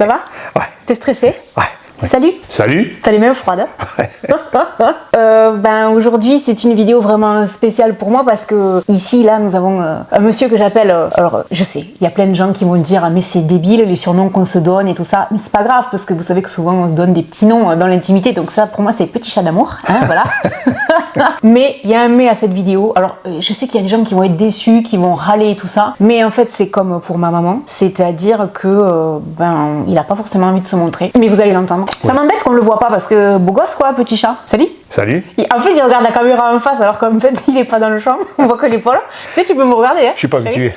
Ça va? Ouais. T'es stressé? Ouais. Salut. Salut. T'as les mains froides. Aujourd'hui, c'est une vidéo vraiment spéciale pour moi parce que ici, là, nous avons un monsieur que j'appelle... alors, je sais, il y a plein de gens qui vont dire « mais c'est débile, les surnoms qu'on se donne et tout ça ». Mais c'est pas grave parce que vous savez que souvent, on se donne des petits noms dans l'intimité. Donc ça, pour moi, c'est petit chat d'amour. Hein, voilà. Mais il y a un mais à cette vidéo. Alors, je sais qu'il y a des gens qui vont être déçus, qui vont râler et tout ça. Mais en fait, c'est comme pour ma maman. C'est-à-dire que, il a pas forcément envie de se montrer. Mais vous allez l'entendre. Oui. Ça m'embête qu'on le voit pas parce que beau gosse, quoi, petit chat. Salut. Salut. En fait, il regarde la caméra en face alors qu'en fait, il est pas dans le champ. On voit que l'épaule. Tu sais, tu peux me regarder, hein. Je suis pas habitué.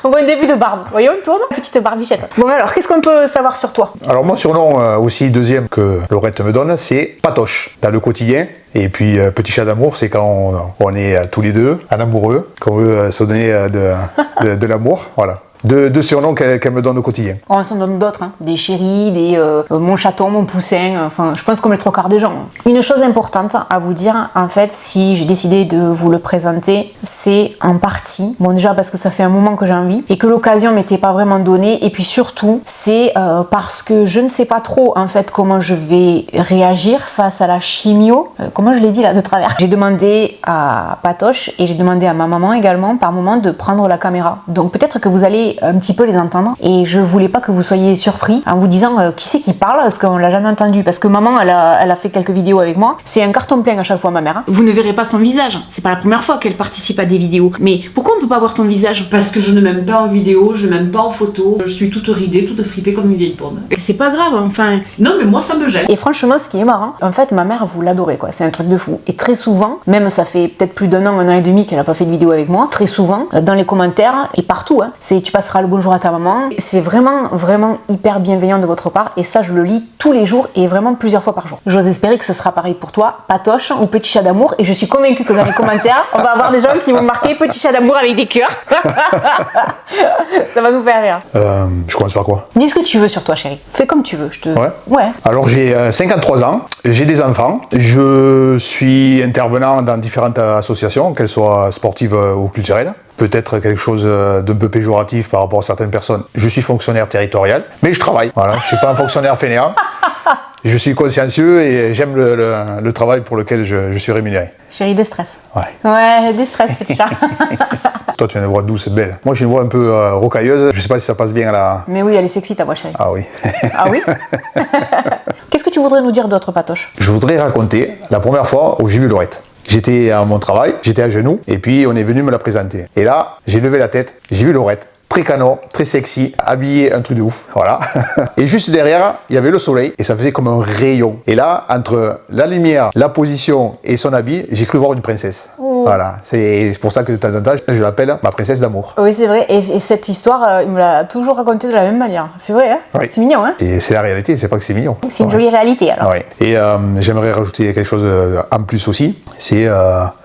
On voit un début de barbe. Voyons, on tourne. Petite barbichette. Bon, alors, qu'est-ce qu'on peut savoir sur toi? Alors, mon surnom aussi, deuxième que Laurette me donne, c'est Patoche, dans le quotidien. Et puis, petit chat d'amour, c'est quand on est tous les deux en amoureux, qu'on veut se donner de l'amour. Voilà. Deux surnoms qu'elle me donne au quotidien. On s'en donne d'autres, hein. Des chéris, des mon chaton, mon poussin, enfin je pense comme les trois quarts des gens. Une chose importante à vous dire, en fait, si j'ai décidé de vous le présenter, c'est en partie, bon déjà parce que ça fait un moment que j'ai envie, et que l'occasion m'était pas vraiment donnée, et puis surtout, c'est parce que je ne sais pas trop en fait comment je vais réagir face à la chimio, comment je l'ai dit là de travers. J'ai demandé à Patoche, et j'ai demandé à ma maman également, par moment, de prendre la caméra. Donc peut-être que vous allez un petit peu les entendre et je voulais pas que vous soyez surpris en vous disant qui c'est qui parle parce qu'on l'a jamais entendu, parce que maman elle a fait quelques vidéos avec moi, c'est un carton plein à chaque fois ma mère. Vous ne verrez pas son visage, c'est pas la première fois qu'elle participe à des vidéos, mais pourquoi on peut pas voir ton visage? Parce que je ne m'aime pas en vidéo, je ne m'aime pas en photo, je suis toute ridée, toute fripée comme une vieille pomme. C'est pas grave, enfin... Non mais moi ça me gêne. Et franchement ce qui est marrant, en fait ma mère vous l'adorez quoi, c'est un truc de fou. Et très souvent, même ça fait peut-être plus d'un an et demi qu'elle a pas fait de vidéo avec moi, très souvent dans les commentaires et partout, hein, c'est tu passeras le bonjour à ta maman. C'est vraiment hyper bienveillant de votre part et ça je le lis tous les jours et vraiment plusieurs fois par jour. J'ose espérer que ce sera pareil pour toi, Patoche ou petit chat d'amour, et je suis convaincue que dans les commentaires on va avoir des gens qui vont marquer petit chat d'amour avec des cœurs. Ça va nous faire rire. Je commence par quoi? Dis ce que tu veux sur toi chérie, fais comme tu veux, je te... Ouais. Alors j'ai 53 ans, j'ai des enfants, je suis intervenant dans différentes associations, qu'elles soient sportives ou culturelles. Peut-être quelque chose d'un peu péjoratif par rapport à certaines personnes. Je suis fonctionnaire territorial, mais je travaille. Voilà, je suis pas un fonctionnaire fainéant. Je suis consciencieux et j'aime le travail pour lequel je suis rémunéré. Chérie, déstress. Ouais. Ouais, déstress, petit chat. Toi, tu as une voix douce et belle. Moi, j'ai une voix un peu rocailleuse. Je sais pas si ça passe bien à la... Mais oui, elle est sexy ta voix, chérie. Ah oui. Ah oui. Qu'est-ce que tu voudrais nous dire d'autre, Patoche? Je voudrais raconter la première fois où j'ai vu Laurette. J'étais à mon travail, j'étais à genoux, et puis on est venu me la présenter. Et là, j'ai levé la tête, j'ai vu Laurette, très canon, très sexy, habillée un truc de ouf, voilà. Et juste derrière, il y avait le soleil, et ça faisait comme un rayon. Et là, entre la lumière, la position et son habit, j'ai cru voir une princesse. Oh. Voilà, c'est pour ça que de temps en temps, je l'appelle ma princesse d'amour. Oui, c'est vrai, et cette histoire, il me l'a toujours racontée de la même manière. C'est vrai, hein? Oui. C'est mignon, hein? C'est la réalité, c'est pas que c'est mignon. C'est une jolie réalité, alors. Ouais. Et j'aimerais rajouter quelque chose en plus aussi, c'est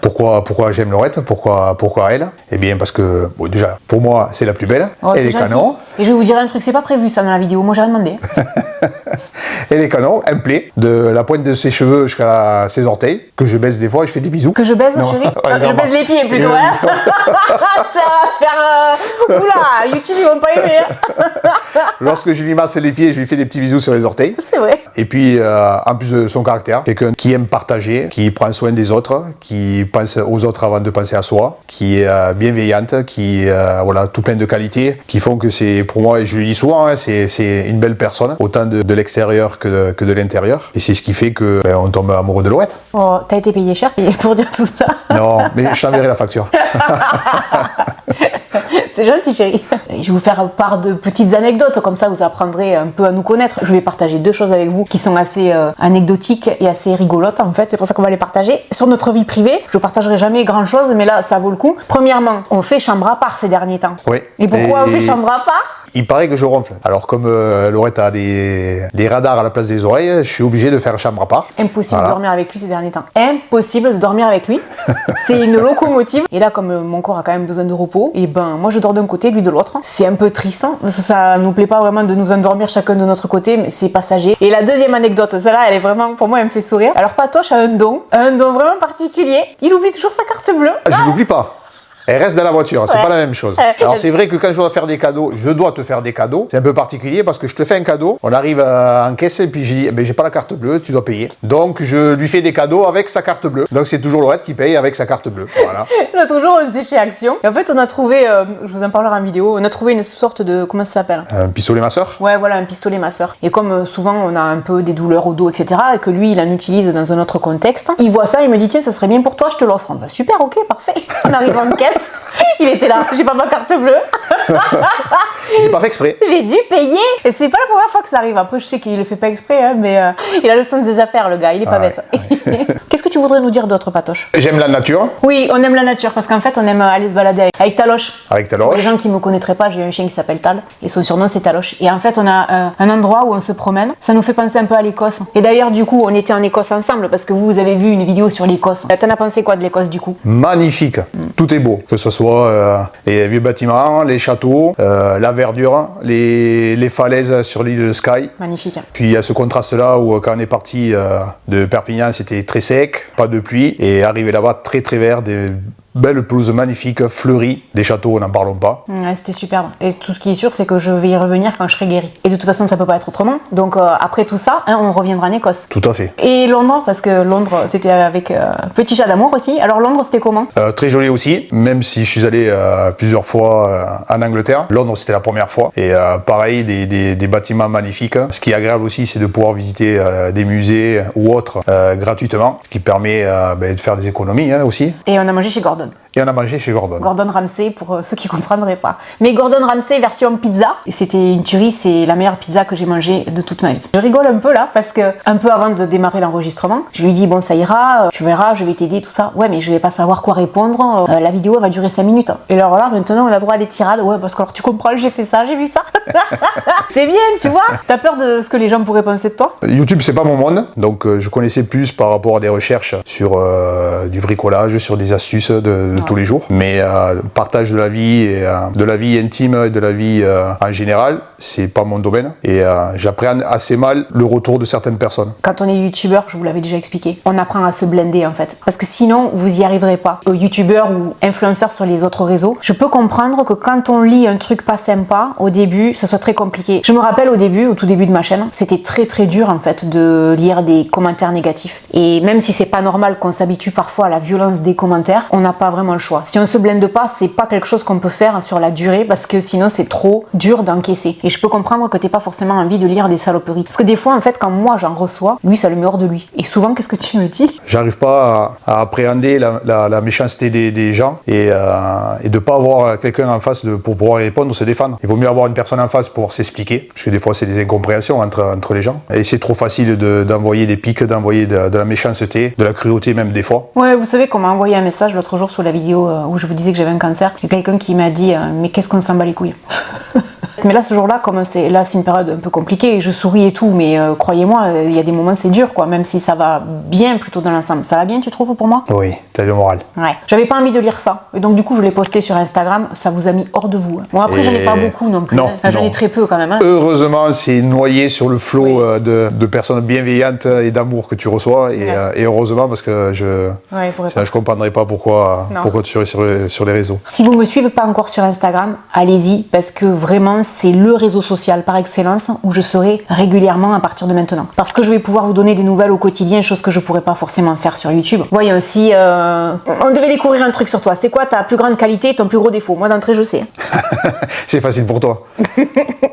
pourquoi j'aime Laurette, pourquoi elle? Eh bien parce que, bon, déjà, pour moi, c'est la plus belle, elle est canon. Et je vais vous dire un truc, c'est pas prévu ça dans la vidéo, moi j'ai rien demandé. Elle est canon, elle me plaît, de la pointe de ses cheveux jusqu'à ses orteils, que je baise des fois et je fais des bisous. Que je baise, chérie? Ouais, je baise les pieds plutôt, hein. Ça va faire... Oula, YouTube ils vont pas aimer, hein. Lorsque je lui masse les pieds, je lui fais des petits bisous sur les orteils. C'est vrai. Et puis, en plus de son caractère, quelqu'un qui aime partager, qui prend soin des autres, qui pense aux autres avant de penser à soi, qui est bienveillante, qui voilà, tout plein de qualités, qui font que c'est, pour moi, et je le dis souvent, hein, c'est une belle personne, autant de l'extérieur que de l'intérieur. Et c'est ce qui fait que on tombe amoureux de Laurette. Oh, t'as été payé cher pour dire tout ça? Non, mais je t'enverrai la facture. C'est gentil, chérie. Je vais vous faire part de petites anecdotes, comme ça vous apprendrez un peu à nous connaître. Je vais partager deux choses avec vous qui sont assez anecdotiques et assez rigolotes en fait. C'est pour ça qu'on va les partager. Sur notre vie privée, je ne partagerai jamais grand chose, mais là ça vaut le coup. Premièrement, on fait chambre à part ces derniers temps. Oui. Et pourquoi on fait chambre à part? Il paraît que je ronfle. Alors comme Laurette a des radars à la place des oreilles, je suis obligé de faire chambre à part. Impossible de dormir avec lui ces derniers temps. Impossible de dormir avec lui. C'est une locomotive. Et là, comme mon corps a quand même besoin de repos, et ben moi je dors d'un côté, lui de l'autre. C'est un peu triste. Hein. Ça nous plaît pas vraiment de nous endormir chacun de notre côté, mais c'est passager. Et la deuxième anecdote, celle-là, elle est vraiment, pour moi, elle me fait sourire. Alors Patoche a un don vraiment particulier. Il oublie toujours sa carte bleue. Je l'oublie pas. Elle reste dans la voiture, c'est pas la même chose. Alors c'est vrai que quand je dois faire des cadeaux, je dois te faire des cadeaux. C'est un peu particulier parce que je te fais un cadeau, on arrive en caisse et puis je dis, j'ai pas la carte bleue, tu dois payer. Donc je lui fais des cadeaux avec sa carte bleue. Donc c'est toujours Laurette qui paye avec sa carte bleue. Voilà. L'autre jour, on était chez Action. Et en fait, on a trouvé, je vous en parlerai en vidéo, on a trouvé une sorte de, comment ça s'appelle? Un pistolet masseur. Ouais, voilà, un pistolet masseur. Et comme souvent, on a un peu des douleurs au dos, etc., et que lui, il en utilise dans un autre contexte, il voit ça, il me dit, tiens, ça serait bien pour toi, je te l'offre. Bah, super, ok, parfait. On arrive en caisse. Il était là, j'ai pas ma carte bleue. J'ai pas fait exprès. J'ai dû payer. Et c'est pas la première fois que ça arrive. Après, je sais qu'il le fait pas exprès, hein, mais il a le sens des affaires, le gars. Il est pas bête. Qu'est-ce que tu voudrais nous dire d'autre, Patoche? J'aime la nature. Oui, on aime la nature parce qu'en fait, on aime aller se balader avec Taloche. Avec Taloche. Pour les gens qui me connaîtraient pas, j'ai un chien qui s'appelle Tal et son surnom c'est Taloche. Et en fait, on a un endroit où on se promène. Ça nous fait penser un peu à l'Écosse. Et d'ailleurs, du coup, on était en Écosse ensemble parce que vous avez vu une vidéo sur l'Écosse. T'en as pensé quoi de l'Écosse du coup? Magnifique. Tout est beau. Que ce soit les vieux bâtiments, les châteaux, la verdure, les falaises sur l'île de Skye. Magnifique. Puis il y a ce contraste-là où quand on est parti de Perpignan, c'était très sec, pas de pluie. Et arrivé là-bas, très très vert, des belles pelouses magnifiques, fleuries, des châteaux, n'en parlons pas. Ouais, c'était superbe. Et tout ce qui est sûr, c'est que je vais y revenir quand je serai guérie. Et de toute façon, ça peut pas être autrement. Donc après tout ça, on reviendra en Écosse. Tout à fait. Et Londres, parce que Londres, c'était avec Petit Chat d'amour aussi. Alors Londres, c'était comment? Très joli aussi, même si je suis allé plusieurs fois en Angleterre. Londres, c'était la première fois. Et pareil, des bâtiments magnifiques. Ce qui est agréable aussi, c'est de pouvoir visiter des musées ou autres gratuitement, ce qui permet de faire des économies aussi. Et on a mangé chez Gordon. Et on a mangé chez Gordon. Gordon Ramsay, pour ceux qui ne comprendraient pas. Mais Gordon Ramsay version pizza. Et c'était une tuerie, c'est la meilleure pizza que j'ai mangée de toute ma vie. Je rigole un peu là, parce que un peu avant de démarrer l'enregistrement, je lui dis bon ça ira, tu verras, je vais t'aider, tout ça. Ouais mais je vais pas savoir quoi répondre, la vidéo va durer 5 minutes. Et alors là, maintenant on a droit à des tirades, ouais parce que alors tu comprends, j'ai fait ça, j'ai vu ça. C'est bien, tu vois. T'as peur de ce que les gens pourraient penser de toi? YouTube c'est pas mon monde, donc je connaissais plus par rapport à des recherches sur du bricolage, sur des astuces de tous les jours. Mais partage de la vie, et, de la vie intime et de la vie en général, c'est pas mon domaine. Et j'appréhende assez mal le retour de certaines personnes. Quand on est youtubeur, je vous l'avais déjà expliqué, on apprend à se blender en fait. Parce que sinon, vous y arriverez pas. Youtubeur ou influenceur sur les autres réseaux, je peux comprendre que quand on lit un truc pas sympa, au début, ça soit très compliqué. Je me rappelle au début, au tout début de ma chaîne, c'était très très dur en fait de lire des commentaires négatifs. Et même si c'est pas normal qu'on s'habitue parfois à la violence des commentaires, on n'a pas vraiment le choix. Si on se blende pas, c'est pas quelque chose qu'on peut faire sur la durée parce que sinon c'est trop dur d'encaisser. Et je peux comprendre que t'aies pas forcément envie de lire des saloperies. Parce que des fois en fait quand moi j'en reçois, lui ça le met hors de lui. Et souvent qu'est-ce que tu me dis? J'arrive pas à appréhender la méchanceté des gens et de pas avoir quelqu'un en face pour pouvoir y répondre ou se défendre. Il vaut mieux avoir une personne en face pour pouvoir s'expliquer, parce que des fois c'est des incompréhensions entre les gens. Et c'est trop facile d'envoyer des pics, d'envoyer de la méchanceté, de la cruauté même des fois. Ouais, vous savez qu'on m'a envoyé un message l'autre jour sur la vidéo où je vous disais que j'avais un cancer. Il y a quelqu'un qui m'a dit mais qu'est-ce qu'on s'en bat les couilles. Mais là, ce jour-là, comme c'est une période un peu compliquée, je souris et tout, mais croyez-moi, il y a des moments c'est dur, quoi, même si ça va bien plutôt dans l'ensemble. Ça va bien, tu trouves, pour moi? Oui, t'as le moral. Ouais. J'avais pas envie de lire ça, et donc du coup, je l'ai posté sur Instagram, ça vous a mis hors de vous. Hein. Bon, après, j'en ai pas beaucoup non plus. Non, hein. J'en ai très peu quand même. Hein. Heureusement, c'est noyé sur le flot de personnes bienveillantes et d'amour que tu reçois, et heureusement, parce que je comprendrais pas pourquoi tu serais sur les réseaux. Si vous me suivez pas encore sur Instagram, allez-y, parce que vraiment, c'est le réseau social par excellence où je serai régulièrement à partir de maintenant. Parce que je vais pouvoir vous donner des nouvelles au quotidien, chose que je pourrais pas forcément faire sur YouTube. Voyons, si on devait découvrir un truc sur toi, c'est quoi ta plus grande qualité et ton plus gros défaut? Moi d'entrée, je sais. C'est facile pour toi.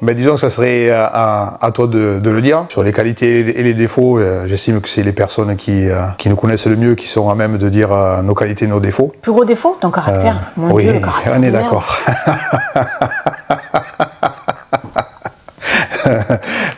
Mais disons que ça serait à toi de le dire. Sur les qualités et les défauts, j'estime que c'est les personnes qui nous connaissent le mieux qui sont à même de dire nos qualités et nos défauts. Plus gros défaut? Ton caractère. Mon Dieu, le caractère. On est d'accord.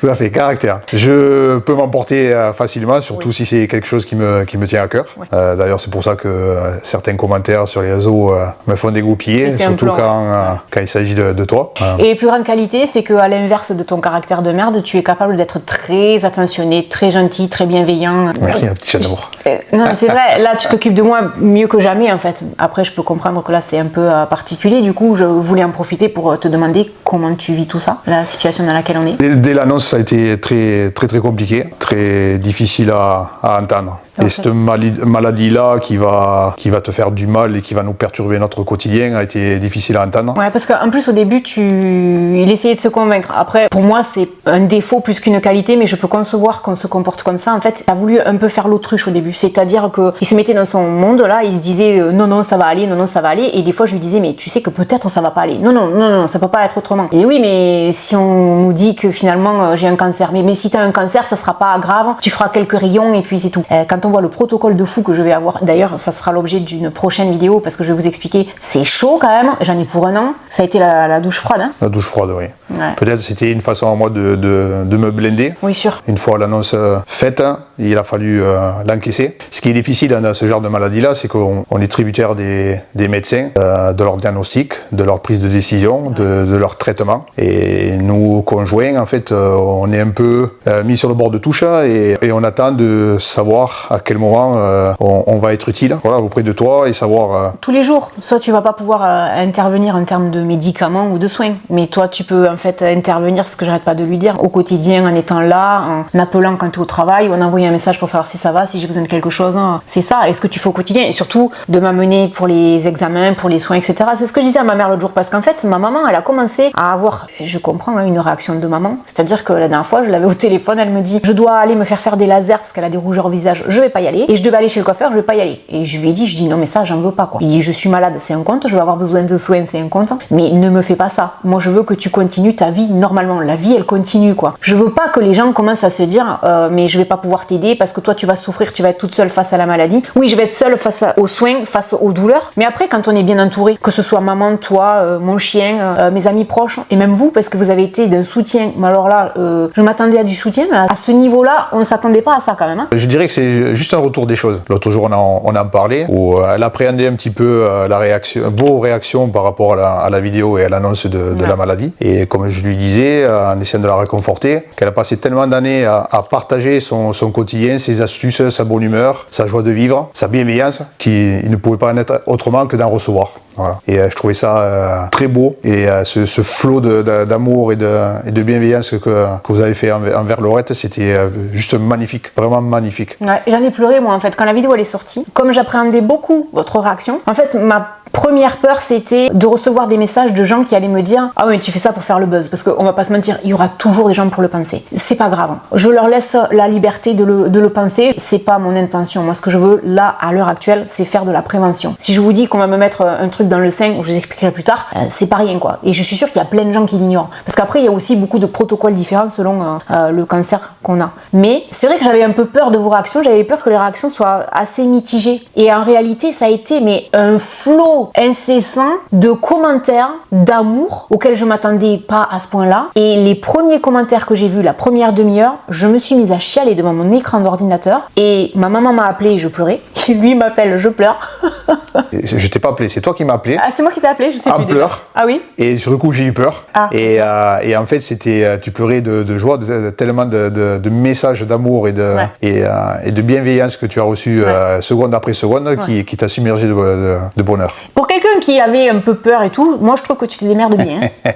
Tout à fait, caractère. Je peux m'emporter facilement, surtout si c'est quelque chose qui me tient à cœur. Oui. D'ailleurs, c'est pour ça que certains commentaires sur les réseaux me font dégoupiller, surtout quand il s'agit de toi. Et plus grande qualité, c'est qu'à l'inverse de ton caractère de merde, tu es capable d'être très attentionné, très gentil, très bienveillant. Merci, un petit chat d'amour. Non, mais c'est vrai, là, tu t'occupes de moi mieux que jamais, en fait. Après, je peux comprendre que là, c'est un peu particulier. Du coup, je voulais en profiter pour te demander comment tu vis tout ça, la situation dans laquelle on est. Dès l'annonce, ça a été très compliqué, très difficile à entendre. Et cette maladie-là qui va te faire du mal et qui va nous perturber notre quotidien a été difficile à entendre. Ouais, parce qu'en plus au début, il essayait de se convaincre. Après, pour moi, c'est un défaut plus qu'une qualité, mais je peux concevoir qu'on se comporte comme ça. En fait, il a voulu un peu faire l'autruche au début. C'est-à-dire qu'il se mettait dans son monde là, il se disait non, ça va aller, non, ça va aller. Et des fois, je lui disais, mais tu sais que peut-être ça va pas aller. Non, ça peut pas être autrement. Et oui, mais si on nous dit que finalement j'ai un cancer, mais si t'as un cancer, ça sera pas grave, tu feras quelques rayons et puis c'est tout. Quand on voit le protocole de fou que je vais avoir, d'ailleurs ça sera l'objet d'une prochaine vidéo parce que je vais vous expliquer, c'est chaud quand même, j'en ai pour un an, ça a été la douche froide. Hein. La douche froide, oui. Ouais. Peut-être c'était une façon à moi de me blinder. Oui, sûr. Une fois l'annonce faite, il a fallu l'encaisser. Ce qui est difficile dans ce genre de maladie-là, c'est qu'on est tributaire des médecins, de leur diagnostic, de leur prise de décision, de leur traitement. Et nous, conjoints, en fait, on est un peu mis sur le bord de touche et on attend de savoir à quel moment on va être utile auprès de toi et savoir... Tous les jours, soit tu vas pas pouvoir intervenir en termes de médicaments ou de soins, mais toi tu peux en fait intervenir, ce que j'arrête pas de lui dire, au quotidien en étant là, en appelant quand tu es au travail ou en envoyant un message pour savoir si ça va, si j'ai besoin de quelque chose. Hein. C'est ça, et ce que tu fais au quotidien, et surtout de m'amener pour les examens, pour les soins, etc. C'est ce que je disais à ma mère l'autre jour, parce qu'en fait ma maman, elle a commencé à avoir, je comprends, hein, une réaction de maman, c'est-à-dire que la dernière fois je l'avais au téléphone, elle me dit je dois aller me faire des lasers parce qu'elle a des rougeurs au visage, je vais pas y aller, et je devais aller chez le coiffeur, je vais pas y aller. Et je lui ai dit, non mais ça j'en veux pas quoi. Il dit je suis malade, c'est un compte, je vais avoir besoin de soins, c'est un compte, mais ne me fais pas ça. Moi je veux que tu continues ta vie normalement, la vie elle continue quoi. Je veux pas que les gens commencent à se dire mais je vais pas pouvoir t'aider parce que toi tu vas souffrir, tu vas être toute seule face à la maladie. Oui, je vais être seule face aux soins, face aux douleurs, mais après quand on est bien entouré, que ce soit maman, toi, mon chien, mes amis proches et même vous, parce que vous avez été d'un soutien, mais alors là je m'attendais à du soutien, mais à ce niveau là on s'attendait pas à ça quand même. Hein. Je dirais que c'est juste un retour des choses. L'autre jour on en parlait, où elle appréhendait un petit peu vos réactions par rapport à la vidéo et à l'annonce de la maladie. Et comme je lui disais, en essayant de la réconforter, qu'elle a passé tellement d'années à partager son quotidien, ses astuces, sa bonne humeur, sa joie de vivre, sa bienveillance, qu'il ne pouvait pas en être autrement que d'en recevoir. Voilà. Et je trouvais ça très beau, et ce flot d'amour et de bienveillance que vous avez fait envers Laurette, c'était juste magnifique, vraiment magnifique. Ouais, j'en ai pleuré moi en fait quand la vidéo elle est sortie. Comme j'appréhendais beaucoup votre réaction, en fait ma première peur c'était de recevoir des messages de gens qui allaient me dire ah oui tu fais ça pour faire le buzz, parce qu'on va pas se mentir, il y aura toujours des gens pour le penser. C'est pas grave, je leur laisse la liberté de le penser, c'est pas mon intention. Moi ce que je veux là à l'heure actuelle c'est faire de la prévention. Si je vous dis qu'on va me mettre un truc dans le sein, je vous expliquerai plus tard, c'est pas rien quoi. Et je suis sûre qu'il y a plein de gens qui l'ignorent, parce qu'après il y a aussi beaucoup de protocoles différents selon le cancer qu'on a. Mais c'est vrai que j'avais un peu peur de vos réactions, j'avais peur que les réactions soient assez mitigées, et en réalité ça a été mais un flot incessant de commentaires d'amour auxquels je m'attendais pas à ce point-là. Et les premiers commentaires que j'ai vus, la première demi-heure, je me suis mise à chialer devant mon écran d'ordinateur, et ma maman m'a appelé et je pleurais. Lui m'appelle, je pleure. Je t'ai pas appelé, c'est toi qui m'as appelé. Ah, c'est moi qui t'ai appelé, je sais plus. En pleurs. Ah oui. Et sur le coup j'ai eu peur. Ah, et en fait tu pleurais de joie, tellement de messages d'amour et de bienveillance que tu as reçu seconde après seconde, qui t'a submergé de bonheur. Pour quelqu'un qui avait un peu peur et tout, moi je trouve que tu te démerdes bien. Hein.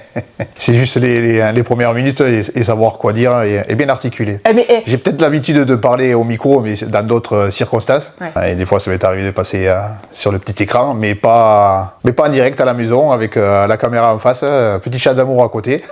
C'est juste les premières minutes et savoir quoi dire et bien articuler. J'ai peut-être l'habitude de parler au micro, mais dans d'autres circonstances. Ouais. Et des fois ça m'est arrivé de passer sur le petit écran, mais pas en direct à la maison avec la caméra en face, petit chat d'amour à côté,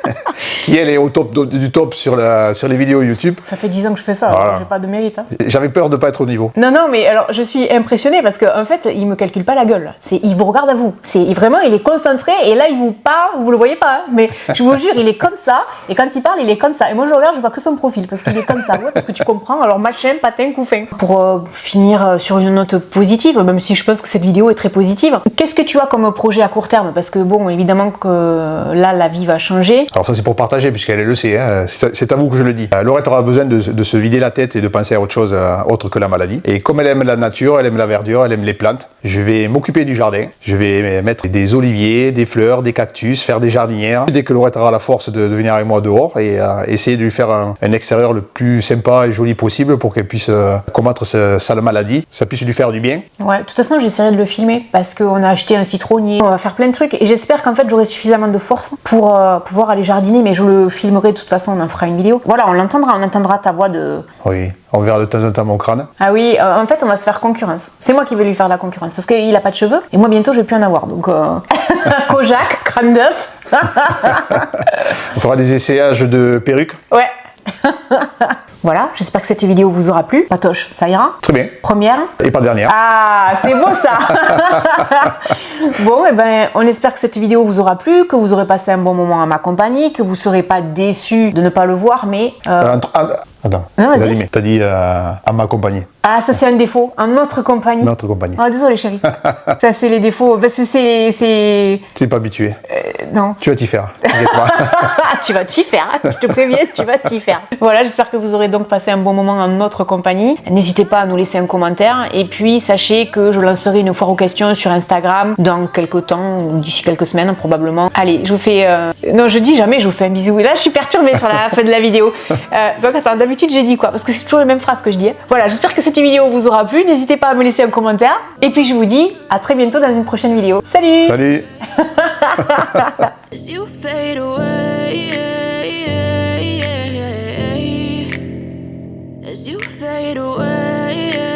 qui elle est au top du top sur les vidéos YouTube. Ça fait 10 ans que je fais ça, voilà. J'ai pas de mérite. Hein. J'avais peur de pas être au niveau. Non, mais alors je suis impressionnée parce qu'en fait il me calcule pas la gueule. Il vous regarde à vous. Vraiment il est concentré et là il vous parle, vous le voyez pas, hein, mais je vous jure il est comme ça, et quand il parle il est comme ça. Et moi je regarde, je vois que son profil parce qu'il est comme ça. Ouais, parce que tu comprends, alors machin, patin, couffin. Pour finir sur une note positive, même si je pense que cette vidéo est très positive, qu'est-ce que tu as comme projet à court terme? Parce que bon, évidemment que là la vie va changer. Alors ça c'est pour partager puisqu'elle le sait, hein. C'est à vous que je le dis. Laurette aura besoin de se vider la tête et de penser à autre chose autre que la maladie. Et comme elle aime la nature, elle aime la verdure, elle aime les plantes, je vais m'occuper du jardin, je vais vais mettre des oliviers, des fleurs, des cactus, faire des jardinières. Dès que Laurette aura la force de venir avec moi dehors et essayer de lui faire un extérieur le plus sympa et joli possible pour qu'elle puisse combattre sa sale maladie, ça puisse lui faire du bien. Ouais, de toute façon, j'essaierai de le filmer parce qu'on a acheté un citronnier, on va faire plein de trucs et j'espère qu'en fait j'aurai suffisamment de force pour pouvoir aller jardiner, mais je le filmerai de toute façon, on en fera une vidéo. Voilà, on entendra ta voix de... Oui, on verra de temps en temps mon crâne. Ah oui, en fait on va se faire concurrence. C'est moi qui vais lui faire la concurrence parce qu'il a pas de cheveux et moi bientôt je vais plus en avoir. Donc Kojak, crâne d'œuf. On fera des essayages de perruques. Ouais. Voilà, j'espère que cette vidéo vous aura plu. Patoche, ça ira? Très bien. Première. Et pas dernière. Ah, c'est beau ça. Bon, et ben, on espère que cette vidéo vous aura plu, que vous aurez passé un bon moment à ma compagnie, que vous serez pas déçus de ne pas le voir, mais... Attends, Non, vas-y. t'as dit à ma compagnie. Ah, ça c'est un défaut, en notre compagnie. Notre compagnie. Ah, désolé chérie. Ça c'est les défauts, parce que c'est... Tu n'es pas habitué. Non. Tu vas t'y faire. T'inquiète pas. Tu vas t'y faire, je te préviens, tu vas t'y faire. Voilà, j'espère que vous aurez donc passé un bon moment en notre compagnie. N'hésitez pas à nous laisser un commentaire. Et puis, sachez que je lancerai une foire aux questions sur Instagram dans quelques temps, ou d'ici quelques semaines probablement. Allez, je vous fais... Non, je dis jamais, je vous fais un bisou. Et là, je suis perturbée sur la fin de la vidéo. Donc, attends, d'habitude, j'ai dit quoi? Parce que c'est toujours les mêmes phrases que je dis. Hein. Voilà, j'espère que cette vidéo vous aura plu. N'hésitez pas à me laisser un commentaire. Et puis, je vous dis à très bientôt dans une prochaine vidéo. Salut! Salut. As you fade away, as you fade away.